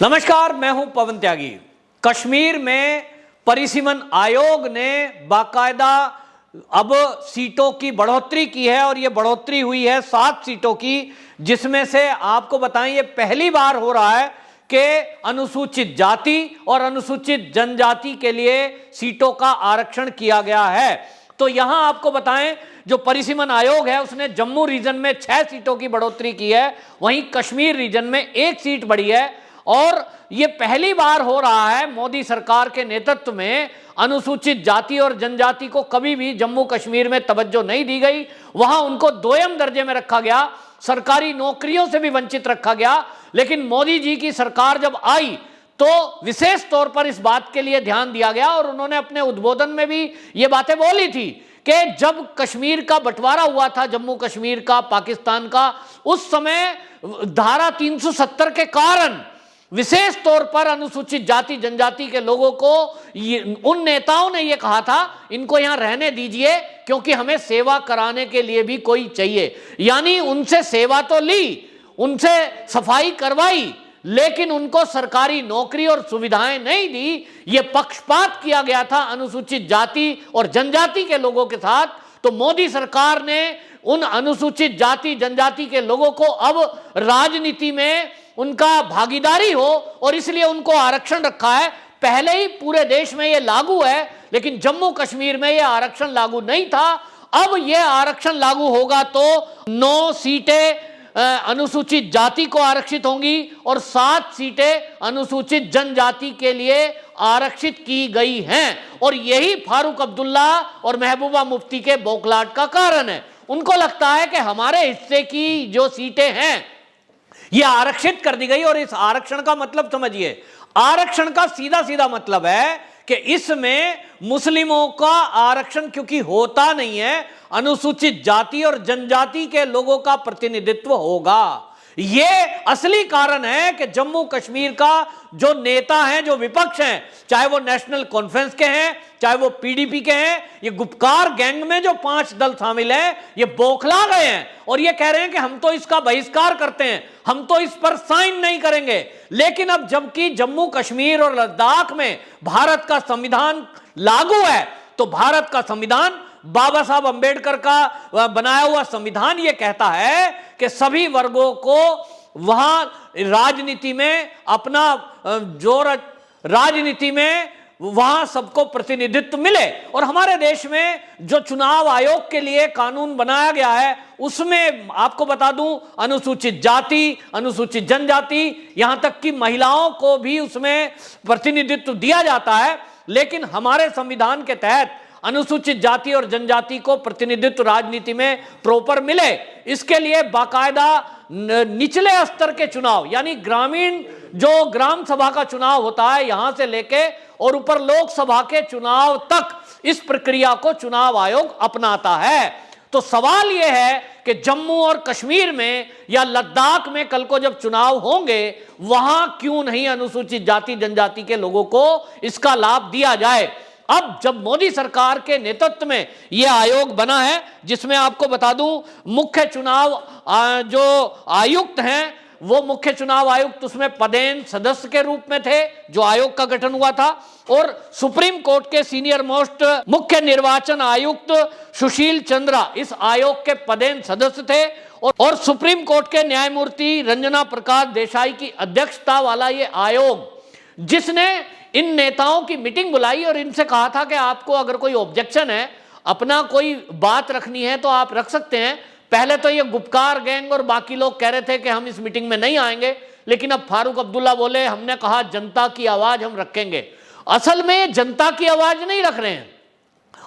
नमस्कार, मैं हूं पवन त्यागी। कश्मीर में परिसीमन आयोग ने बाकायदा अब सीटों की बढ़ोतरी की है और ये बढ़ोतरी हुई है 7 सीटों की, जिसमें से आपको बताएं ये पहली बार हो रहा है कि अनुसूचित जाति और अनुसूचित जनजाति के लिए सीटों का आरक्षण किया गया है। तो यहां आपको बताएं, जो परिसीमन आयोग है उसने जम्मू रीजन में 6 सीटों की बढ़ोतरी की है, वहीं कश्मीर रीजन में 1 सीट बढ़ी है। और यह पहली बार हो रहा है मोदी सरकार के नेतृत्व में अनुसूचित जाति और जनजाति को कभी भी जम्मू कश्मीर में तवज्जो नहीं दी गई, वहां उनको दोयम दर्जे में रखा गया, सरकारी नौकरियों से भी वंचित रखा गया। लेकिन मोदी जी की सरकार जब आई तो विशेष तौर पर इस बात के लिए ध्यान दिया गया और उन्होंने अपने उद्बोधन में भी ये बातें बोली थी कि जब कश्मीर का बंटवारा हुआ था, जम्मू कश्मीर का, पाकिस्तान का, उस समय धारा 370 के कारण विशेष तौर पर अनुसूचित जाति जनजाति के लोगों को उन नेताओं ने यह कहा था इनको यहां रहने दीजिए क्योंकि हमें सेवा कराने के लिए भी कोई चाहिए। यानी उनसे सेवा तो ली, उनसे सफाई करवाई, लेकिन उनको सरकारी नौकरी और सुविधाएं नहीं दी। यह पक्षपात किया गया था अनुसूचित जाति और जनजाति के लोगों के साथ। तो मोदी सरकार ने उन अनुसूचित जाति जनजाति के लोगों को अब राजनीति में उनका भागीदारी हो और इसलिए उनको आरक्षण रखा है। पहले ही पूरे देश में यह लागू है, लेकिन जम्मू कश्मीर में यह आरक्षण लागू नहीं था। अब यह आरक्षण लागू होगा तो 9 सीटें अनुसूचित जाति को आरक्षित होंगी और 7 सीटें अनुसूचित जनजाति के लिए आरक्षित की गई हैं। और यही फारूक अब्दुल्ला और महबूबा मुफ्ती के बौखलाहट का कारण है। उनको लगता है कि हमारे हिस्से की जो सीटें हैं ये आरक्षित कर दी गई। और इस आरक्षण का मतलब समझिए, आरक्षण का सीधा सीधा मतलब है कि इसमें मुस्लिमों का आरक्षण क्योंकि होता नहीं है, अनुसूचित जाति और जनजाति के लोगों का प्रतिनिधित्व होगा। ये असली कारण है कि जम्मू कश्मीर का जो नेता हैं, जो विपक्ष हैं, चाहे वो नेशनल कॉन्फ्रेंस के हैं, चाहे वो पीडीपी के हैं, ये गुपकार गैंग में जो 5 दल शामिल हैं, ये बौखला गए हैं और ये कह रहे हैं कि हम तो इसका बहिष्कार करते हैं, हम तो इस पर साइन नहीं करेंगे। लेकिन अब जबकि जम्मू कश्मीर और लद्दाख में भारत का संविधान लागू है, तो भारत का संविधान, बाबा साहब अंबेडकर का बनाया हुआ संविधान, यह कहता है कि सभी वर्गों को वहां राजनीति में अपना राजनीति में वहां सबको प्रतिनिधित्व मिले। और हमारे देश में जो चुनाव आयोग के लिए कानून बनाया गया है उसमें आपको बता दूं, अनुसूचित जाति, अनुसूचित जनजाति, यहां तक कि महिलाओं को भी उसमें प्रतिनिधित्व दिया जाता है। लेकिन हमारे संविधान के तहत अनुसूचित जाति और जनजाति को प्रतिनिधित्व राजनीति में प्रॉपर मिले, इसके लिए बाकायदा निचले स्तर के चुनाव, यानी ग्रामीण जो ग्राम सभा का चुनाव होता है यहां से लेके और ऊपर लोकसभा के चुनाव तक, इस प्रक्रिया को चुनाव आयोग अपनाता है। तो सवाल यह है कि जम्मू और कश्मीर में या लद्दाख में कल को जब चुनाव होंगे, वहां क्यों नहीं अनुसूचित जाति जनजाति के लोगों को इसका लाभ दिया जाए। अब जब मोदी सरकार के नेतृत्व में यह आयोग बना है, जिसमें आपको बता दूं मुख्य चुनाव जो आयुक्त हैं वो मुख्य चुनाव आयुक्त उसमें पदेन सदस्य के रूप में थे जो आयोग का गठन हुआ था, और सुप्रीम कोर्ट के सीनियर मोस्ट मुख्य निर्वाचन आयुक्त सुशील चंद्रा इस आयोग के पदेन सदस्य थे। और सुप्रीम कोर्ट के न्यायमूर्ति रंजना प्रकाश देसाई की अध्यक्षता वाला ये आयोग, जिसने इन नेताओं की मीटिंग बुलाई और इनसे कहा था कि आपको अगर कोई ऑब्जेक्शन है, अपना कोई बात रखनी है तो आप रख सकते हैं। पहले तो ये गुपकार गैंग और बाकी लोग कह रहे थे कि हम इस मीटिंग में नहीं आएंगे, लेकिन अब फारूक अब्दुल्ला बोले हमने कहा जनता की आवाज हम रखेंगे। असल में ये जनता की आवाज नहीं रख रहे हैं।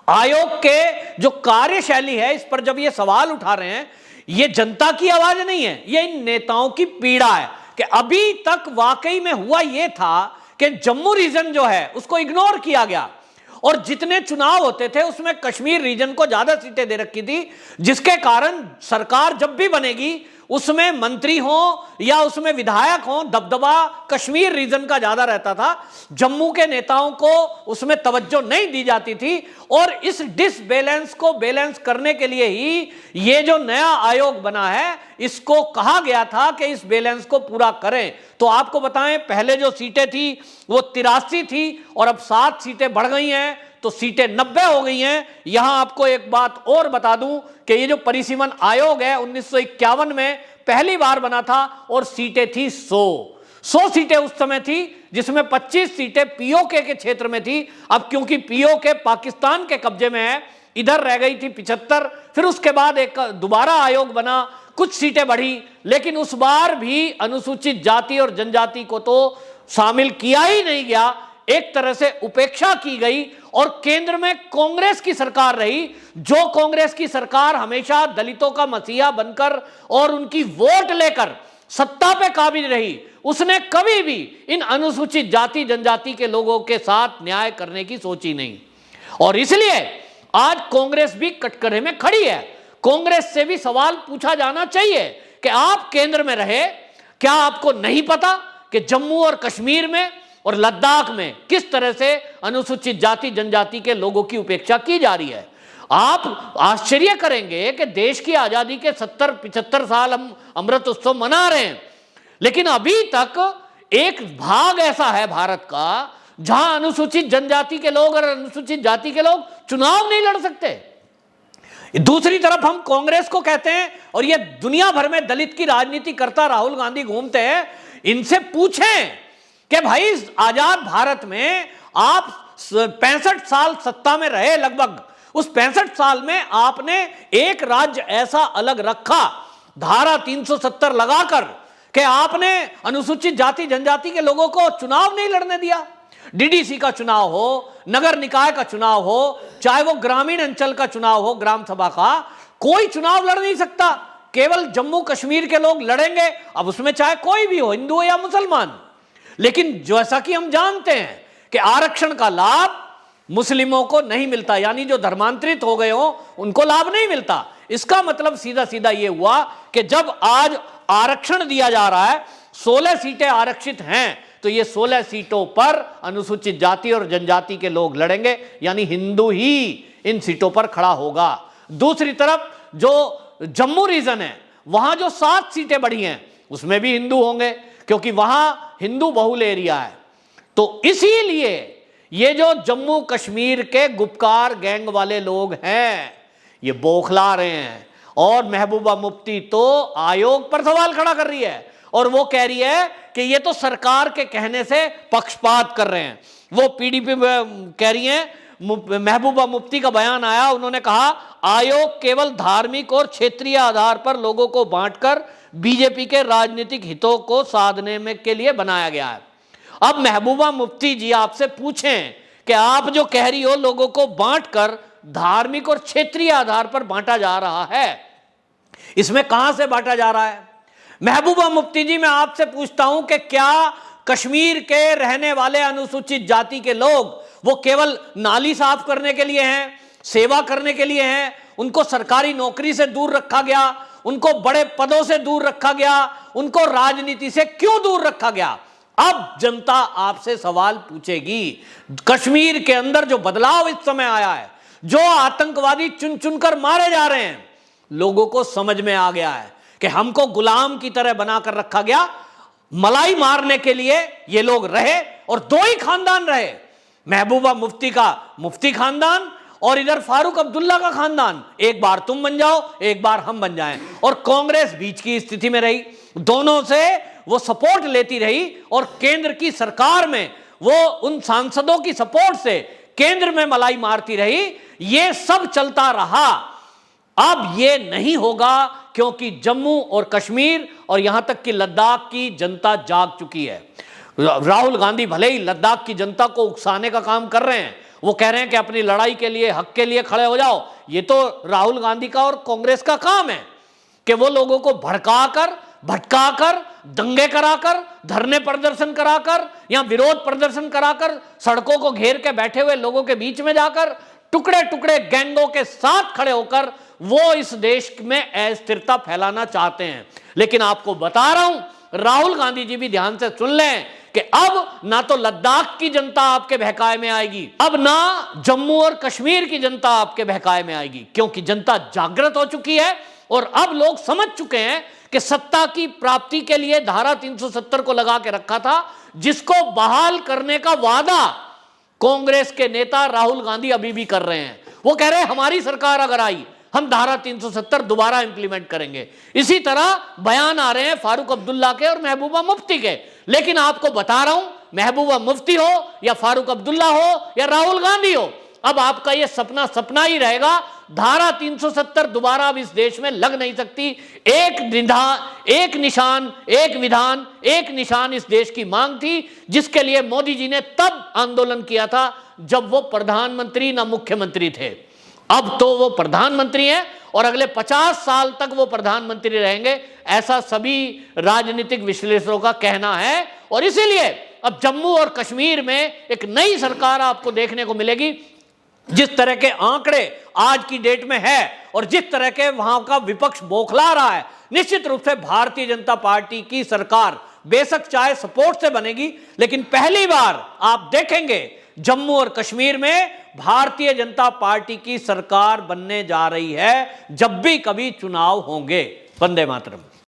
आयोग के जो कार्यशैली है इस पर जब ये सवाल उठा रहे हैं, ये जनता की आवाज नहीं है, ये इन नेताओं की पीड़ा है कि अभी तक वाकई में हुआ ये था कि जम्मू रीजन जो है उसको इग्नोर किया गया और जितने चुनाव होते थे उसमें कश्मीर रीजन को ज्यादा सीटें दे रखी थी, जिसके कारण सरकार जब भी बनेगी उसमें मंत्री हो या उसमें विधायक हो, दबदबा कश्मीर रीजन का ज्यादा रहता था। जम्मू के नेताओं को उसमें तवज्जो नहीं दी जाती थी। और इस डिसबैलेंस को बैलेंस करने के लिए ही ये जो नया आयोग बना है, इसको कहा गया था कि इस बैलेंस को पूरा करें। तो आपको बताएं, पहले जो सीटें थी वो 83 थी और अब 7 सीटें बढ़ गई हैं, तो सीटें 90 हो गई हैं। यहां आपको एक बात और बता दूं कि ये जो परिसीमन आयोग है 1951 में पहली बार बना था और सीटें थी 100 सीटें उस समय थी, जिसमें 25 सीटें पीओके के क्षेत्र में थी। अब क्योंकि पीओके पाकिस्तान के कब्जे में है, इधर रह गई थी 75। फिर उसके बाद एक दोबारा आयोग बना, कुछ सीटें बढ़ी, लेकिन उस बार भी अनुसूचित जाति और जनजाति को तो शामिल किया ही नहीं गया, एक तरह से उपेक्षा की गई। और केंद्र में कांग्रेस की सरकार रही, जो कांग्रेस की सरकार हमेशा दलितों का मसीहा बनकर और उनकी वोट लेकर सत्ता पे काबिज रही, उसने कभी भी इन अनुसूचित जाति जनजाति के लोगों के साथ न्याय करने की सोची नहीं। और इसलिए आज कांग्रेस भी कटघरे में खड़ी है। कांग्रेस से भी सवाल पूछा जाना चाहिए कि आप केंद्र में रहे, क्या आपको नहीं पता कि जम्मू और कश्मीर में और लद्दाख में किस तरह से अनुसूचित जाति जनजाति के लोगों की उपेक्षा की जा रही है? आप आश्चर्य करेंगे कि देश की आजादी के 70-75 साल हम अमृत उत्सव मना रहे हैं, लेकिन अभी तक एक भाग ऐसा है भारत का जहां अनुसूचित जनजाति के लोग और अनुसूचित जाति के लोग चुनाव नहीं लड़ सकते। दूसरी तरफ हम कांग्रेस को कहते हैं, और ये दुनिया भर में दलित की राजनीति करता राहुल गांधी घूमते हैं। इनसे पूछें कि भाई आजाद भारत में आप 65 साल सत्ता में रहे, लगभग उस 65 साल में आपने एक राज्य ऐसा अलग रखा धारा 370 लगाकर कि आपने अनुसूचित जाति जनजाति के लोगों को चुनाव नहीं लड़ने दिया। डीडीसी का चुनाव हो, नगर निकाय का चुनाव हो, चाहे वो ग्रामीण अंचल का चुनाव हो, ग्राम सभा का, कोई चुनाव लड़ नहीं सकता, केवल जम्मू कश्मीर के लोग लड़ेंगे। अब उसमें चाहे कोई भी हो, हिंदू हो या मुसलमान। लेकिन जैसा कि हम जानते हैं कि आरक्षण का लाभ मुस्लिमों को नहीं मिलता, यानी जो धर्मांतरित हो गए हो उनको लाभ नहीं मिलता। इसका मतलब सीधा सीधा यह हुआ कि जब आज आरक्षण दिया जा रहा है, 16 सीटें आरक्षित हैं, तो ये 16 सीटों पर अनुसूचित जाति और जनजाति के लोग लड़ेंगे, यानी हिंदू ही इन सीटों पर खड़ा होगा। दूसरी तरफ जो जम्मू रीजन है, वहां जो 7 सीटें बढ़ी हैं उसमें भी हिंदू होंगे, क्योंकि वहां हिंदू बहुल एरिया है। तो इसीलिए ये जो जम्मू कश्मीर के गुपकार गैंग वाले लोग हैं, ये बौखला रहे हैं। और महबूबा मुफ्ती तो आयोग पर सवाल खड़ा कर रही है, और वो कह रही है कि ये तो सरकार के कहने से पक्षपात कर रहे हैं। वो पीडीपी कह रही है, महबूबा मुफ्ती का बयान आया, उन्होंने कहा आयोग केवल धार्मिक और क्षेत्रीय आधार पर लोगों को बांटकर बीजेपी के राजनीतिक हितों को साधने में के लिए बनाया गया है। अब महबूबा मुफ्ती जी आपसे पूछें कि आप जो कह रही हो लोगों को बांटकर धार्मिक और क्षेत्रीय आधार पर बांटा जा रहा है, इसमें कहां से बांटा जा रहा है? महबूबा मुफ्ती जी, मैं आपसे पूछता हूं कि क्या कश्मीर के रहने वाले अनुसूचित जाति के लोग वो केवल नाली साफ करने के लिए हैं, सेवा करने के लिए हैं, उनको सरकारी नौकरी से दूर रखा गया, उनको बड़े पदों से दूर रखा गया, उनको राजनीति से क्यों दूर रखा गया? अब जनता आपसे सवाल पूछेगी। कश्मीर के अंदर जो बदलाव इस समय आया है, जो आतंकवादी चुन चुनकर मारे जा रहे हैं, लोगों को समझ में आ गया है कि हमको गुलाम की तरह बनाकर रखा गया। मलाई मारने के लिए ये लोग रहे, और 2 ही खानदान रहे, महबूबा मुफ्ती का मुफ्ती खानदान और इधर फारूक अब्दुल्ला का खानदान। एक बार तुम बन जाओ, एक बार हम बन जाएं, और कांग्रेस बीच की स्थिति में रही। दोनों से वो सपोर्ट लेती रही, और केंद्र की सरकार में वो उन सांसदों की सपोर्ट से केंद्र में मलाई मारती रही। ये सब चलता रहा। अब ये नहीं होगा, क्योंकि जम्मू और कश्मीर और यहां तक कि लद्दाख की जनता जाग चुकी है। राहुल गांधी भले ही लद्दाख की जनता को उकसाने का काम कर रहे हैं, वो कह रहे हैं कि अपनी लड़ाई के लिए, हक के लिए खड़े हो जाओ। ये तो राहुल गांधी का और कांग्रेस का काम है कि वो लोगों को भड़काकर, भटकाकर, दंगे कराकर, धरने प्रदर्शन कराकर या विरोध प्रदर्शन कराकर, सड़कों को घेर के बैठे हुए लोगों के बीच में जाकर टुकड़े टुकड़े गैंगों के साथ खड़े होकर वो इस देश में अस्थिरता फैलाना चाहते हैं। लेकिन आपको बता रहा हूं, राहुल गांधी जी भी ध्यान से सुन लें कि अब ना तो लद्दाख की जनता आपके बहकाए में आएगी, अब ना जम्मू और कश्मीर की जनता आपके बहकाए में आएगी, क्योंकि जनता जागृत हो चुकी है और अब लोग समझ चुके हैं कि सत्ता की प्राप्ति के लिए धारा 370 को लगा के रखा था, जिसको बहाल करने का वादा कांग्रेस के नेता राहुल गांधी अभी भी कर रहे हैं। वो कह रहे हैं हमारी सरकार अगर आई, हम धारा 370 दोबारा इंप्लीमेंट करेंगे। इसी तरह बयान आ रहे हैं फारूक अब्दुल्ला के और महबूबा मुफ्ती के। लेकिन आपको बता रहा हूं, महबूबा मुफ्ती हो या फारूक अब्दुल्ला हो या राहुल गांधी हो, अब आपका यह सपना सपना ही रहेगा। धारा 370 दोबारा अब इस देश में लग नहीं सकती। एक निशान, एक विधान, एक निशान इस देश की मांग थी, जिसके लिए मोदी जी ने तब आंदोलन किया था जब वो प्रधानमंत्री ना मुख्यमंत्री थे। अब तो वो प्रधानमंत्री हैं और अगले 50 साल तक वो प्रधानमंत्री रहेंगे, ऐसा सभी राजनीतिक विश्लेषकों का कहना है। और इसीलिए अब जम्मू और कश्मीर में एक नई सरकार आपको देखने को मिलेगी। जिस तरह के आंकड़े आज की डेट में है और जिस तरह के वहां का विपक्ष बौखला रहा है, निश्चित रूप से भारतीय जनता पार्टी की सरकार बेशक चाहे सपोर्ट से बनेगी, लेकिन पहली बार आप देखेंगे जम्मू और कश्मीर में भारतीय जनता पार्टी की सरकार बनने जा रही है, जब भी कभी चुनाव होंगे। वंदे मातरम।